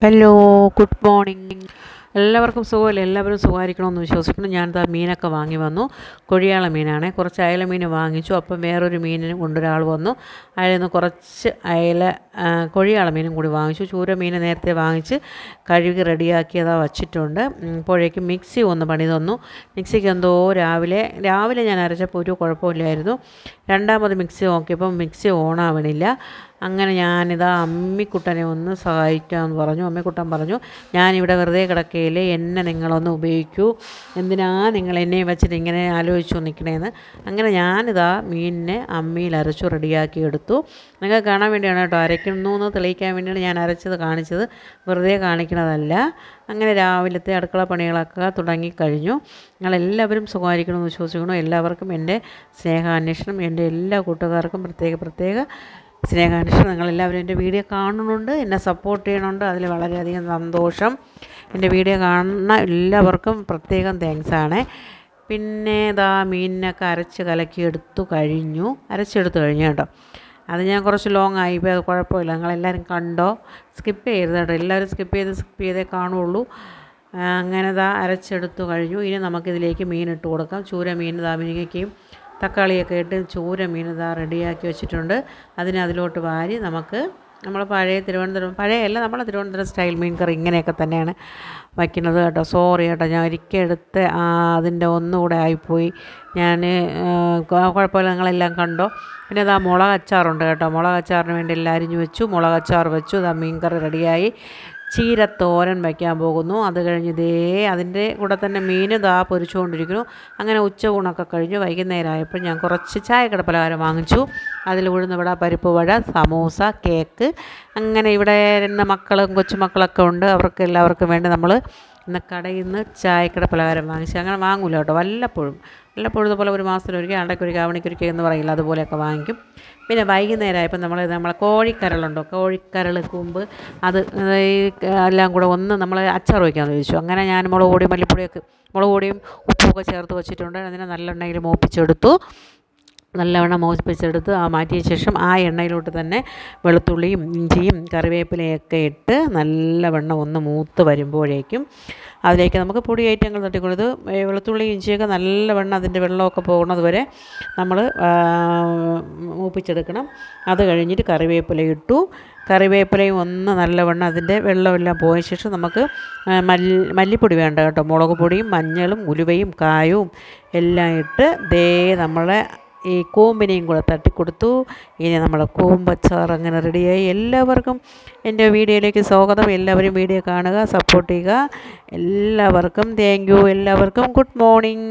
Hello, good morning. എല്ലാവർക്കും സുഖമല്ലേ? എല്ലാവരും സുഖമായിരിക്കണമെന്ന് വിശ്വസിക്കുന്നു. ഞാനിതാ മീനൊക്കെ വാങ്ങി വന്നു. കൊഴിയാള മീനാണ്. കുറച്ച് അയല മീൻ വാങ്ങിച്ചു. അപ്പം വേറൊരു മീനിനും കൊണ്ടൊരാൾ വന്നു. അതിൽ നിന്ന് കുറച്ച് കൊഴിയാള മീനും കൂടി വാങ്ങിച്ചു. ചൂര മീൻ നേരത്തെ വാങ്ങിച്ച് കഴുകി റെഡിയാക്കിയതാ വച്ചിട്ടുണ്ട്. അപ്പോഴേക്കും മിക്സി ഒന്ന് പണി തന്നു. മിക്സിക്ക് എന്തോ രാവിലെ ഞാൻ അരച്ചപ്പോൾ ഒരു കുഴപ്പമില്ലായിരുന്നു. രണ്ടാമത് മിക്സി നോക്കിയപ്പോൾ മിക്സി ഓണാവണില്ല. അങ്ങനെ ഞാനിതാ അമ്മിക്കുട്ടനെ ഒന്ന് സഹായിക്കാമെന്ന് പറഞ്ഞു. അമ്മിക്കുട്ടൻ പറഞ്ഞു, ഞാനിവിടെ വെറുതെ കിടക്കുകയില്ലേ, എന്നെ നിങ്ങളൊന്ന് ഉപയോഗിക്കൂ, എന്തിനാ നിങ്ങൾ എന്നെ വെച്ചിട്ട് ഇങ്ങനെ ആലോചിച്ചു നിൽക്കണേന്ന്. അങ്ങനെ ഞാനിതാ മീനിനെ അമ്മിയിൽ അരച്ചു റെഡിയാക്കി എടുത്തു. നിങ്ങൾക്ക് കാണാൻ വേണ്ടിയാണ് കേട്ടോ, അരയ്ക്കുന്നു എന്ന് തെളിയിക്കാൻ വേണ്ടിയാണ് ഞാൻ അരച്ചത് കാണിച്ചത്, വെറുതെ കാണിക്കണതല്ല. അങ്ങനെ രാവിലത്തെ അടുക്കള പണികളൊക്കെ തുടങ്ങിക്കഴിഞ്ഞു. നിങ്ങളെല്ലാവരും സുഖമായിരിക്കണമെന്ന് വിശ്വസിക്കണം. എല്ലാവർക്കും എൻ്റെ സ്നേഹാന്വേഷണം, എൻ്റെ എല്ലാ കൂട്ടുകാർക്കും പ്രത്യേക സ്നേഹാന്വേഷണം. നിങ്ങളെല്ലാവരും എൻ്റെ വീഡിയോ കാണുന്നുണ്ട്, എന്നെ സപ്പോർട്ട് ചെയ്യണുണ്ട്, അതിൽ വളരെയധികം സന്തോഷം. എൻ്റെ വീഡിയോ കാണുന്ന എല്ലാവർക്കും പ്രത്യേകം താങ്ക്സാണ്. പിന്നെ ഇതാ മീനിനൊക്കെ അരച്ചെടുത്തു കഴിഞ്ഞു കേട്ടോ. അത് ഞാൻ കുറച്ച് ലോങ് ആയി, ഇപ്പോൾ അത് കുഴപ്പമില്ല. നിങ്ങളെല്ലാവരും കണ്ടോ, സ്കിപ്പ് ചെയ്യരുത് കേട്ടോ, എല്ലാവരും സ്കിപ്പ് ചെയ്തേ കാണുള്ളൂ. അങ്ങനെ ഇതാ അരച്ചെടുത്തു കഴിഞ്ഞു. ഇനി നമുക്കിതിലേക്ക് മീൻ ഇട്ട് കൊടുക്കാം. ചൂര മീൻ ഇതാ മുരിങ്ങയ്ക്കയും തക്കാളിയൊക്കെ ഇട്ട് ചൂര മീൻ ഇതാ റെഡിയാക്കി വെച്ചിട്ടുണ്ട്. അതിലോട്ട് വാരി നമ്മൾ നമ്മളെ തിരുവനന്തപുരം സ്റ്റൈൽ മീൻ കറി ഇങ്ങനെയൊക്കെ തന്നെയാണ് വയ്ക്കുന്നത് കേട്ടോ. സോറി കേട്ടോ, ഞാൻ ഒരിക്കൽ എടുത്ത് അതിൻ്റെ ഒന്നുകൂടെ ആയിപ്പോയി. ഞാൻ കുഴപ്പമില്ല, നിങ്ങളെല്ലാം കണ്ടോ. പിന്നെ ഇതാ മുളക് അച്ചാറുണ്ട് കേട്ടോ. മുളക് അച്ചാറിന് വേണ്ടി എല്ലാം അരിഞ്ഞു വെച്ചു. മുളക് അച്ചാർ വെച്ചു. ഇതാ മീൻ കറി റെഡിയായി. ചീരത്തോരൻ വയ്ക്കാൻ പോകുന്നു. അത് കഴിഞ്ഞ് അതിൻ്റെ കൂടെ തന്നെ മീൻ പൊരിച്ചുകൊണ്ടിരിക്കുന്നു. അങ്ങനെ ഉച്ചയൂണൊക്കെ കഴിഞ്ഞു. വൈകുന്നേരമായപ്പോൾ ഞാൻ കുറച്ച് ചായക്കട പലഹാരം വാങ്ങിച്ചു. അതിൽ ഉഴുന്നുവട, പരിപ്പ് വട, സമൂസ, കേക്ക്, അങ്ങനെ ഇവിടെ ഇരുന്ന മക്കളും കൊച്ചുമക്കളൊക്കെ ഉണ്ട്. അവർക്ക് എല്ലാവർക്കും വേണ്ടി നമ്മൾ ഇന്ന് കടയിൽ നിന്ന് ചായക്കട പലഹാരം വാങ്ങിച്ചു. അങ്ങനെ വാങ്ങൂല കേട്ടോ, വല്ലപ്പോഴും ഇതുപോലെ ഒരു മാസത്തിലൊരിക്കൽ, ആണ്ടയ്ക്കൊരിക്കൽ, ആവണിക്കൊരിക്കൽ എന്ന് പറയില്ല, അതുപോലെയൊക്കെ വാങ്ങിക്കും. പിന്നെ വൈകുന്നേരമായപ്പോൾ നമ്മളെ കോഴിക്കരളുണ്ടോ, കോഴിക്കരൾ, കൂമ്പ്, അത് എല്ലാം കൂടെ ഒന്ന് നമ്മൾ അച്ചാർ വയ്ക്കാമെന്ന് ചോദിച്ചു. അങ്ങനെ ഞാൻ മുളക് പൊടിയും ഉപ്പുമൊക്കെ ചേർത്ത് വെച്ചിട്ടുണ്ട്. അതിനെ നല്ലെണ്ണയിൽ മൂപ്പിച്ചെടുത്തു. നല്ലവണ്ണം മൂപ്പിച്ചെടുത്ത് മാറ്റിയ ശേഷം ആ എണ്ണയിലോട്ട് തന്നെ വെളുത്തുള്ളിയും ഇഞ്ചിയും കറിവേപ്പിലയൊക്കെ ഇട്ട് നല്ലവണ്ണം ഒന്ന് മൂത്ത് വരുമ്പോഴേക്കും അതിലേക്ക് നമുക്ക് പൊടി ഐറ്റങ്ങൾ തട്ടിക്കൊടുത്ത് വെളുത്തുള്ളി ഇഞ്ചിയൊക്കെ നല്ലവണ്ണം അതിൻ്റെ വെള്ളമൊക്കെ പോകുന്നത് വരെ നമ്മൾ മൂപ്പിച്ചെടുക്കണം. അത് കഴിഞ്ഞിട്ട് കറിവേപ്പില ഇട്ടു. കറിവേപ്പിലയും ഒന്ന് നല്ലവണ്ണം അതിൻ്റെ വെള്ളമെല്ലാം പോയ ശേഷം നമുക്ക് മല്ലിപ്പൊടി വേണ്ട കേട്ടോ. മുളക് പൊടിയും മഞ്ഞളും ഉലുവയും കായവും എല്ലാം ഇട്ട് നമ്മളെ ഈ കൂമ്പിനെയും കൂടെ തട്ടിക്കൊടുത്തു. ഇനി നമ്മളെ കൂമ്പച്ചാർ അങ്ങനെ റെഡിയായി. എല്ലാവർക്കും എൻ്റെ വീഡിയോയിലേക്ക് സ്വാഗതം. എല്ലാവരും വീഡിയോ കാണുക, സപ്പോർട്ട് ചെയ്യുക. എല്ലാവർക്കും താങ്ക് യു. എല്ലാവർക്കും ഗുഡ് മോർണിംഗ്.